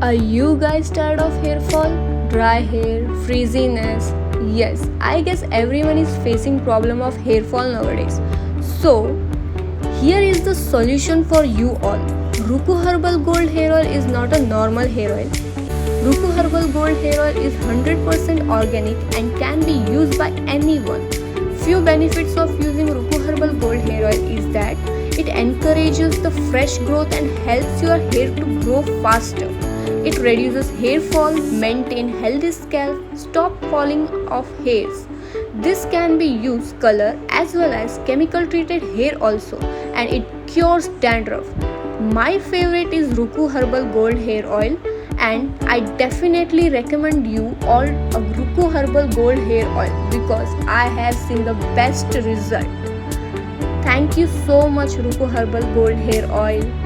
Are you guys tired of hair fall? Dry hair, frizziness? Yes, I guess everyone is facing problem of hair fall nowadays. So, here is the solution for you all. Ruku Herbal Gold Hair Oil is not a normal hair oil. Ruku Herbal Gold Hair Oil is 100% organic and can be used by anyone. Few benefits of using Ruku Herbal Gold Hair Oil is that it encourages the fresh growth and helps your hair to grow faster. It reduces hair fall, maintain healthy scalp, stop falling off hairs. This can be used color as well as chemical treated hair also, and it cures dandruff. My favorite is Ruku Herbal Gold Hair Oil, and I definitely recommend you all a Ruku Herbal Gold Hair Oil because I have seen the best result. Thank you so much Ruku Herbal Gold Hair Oil.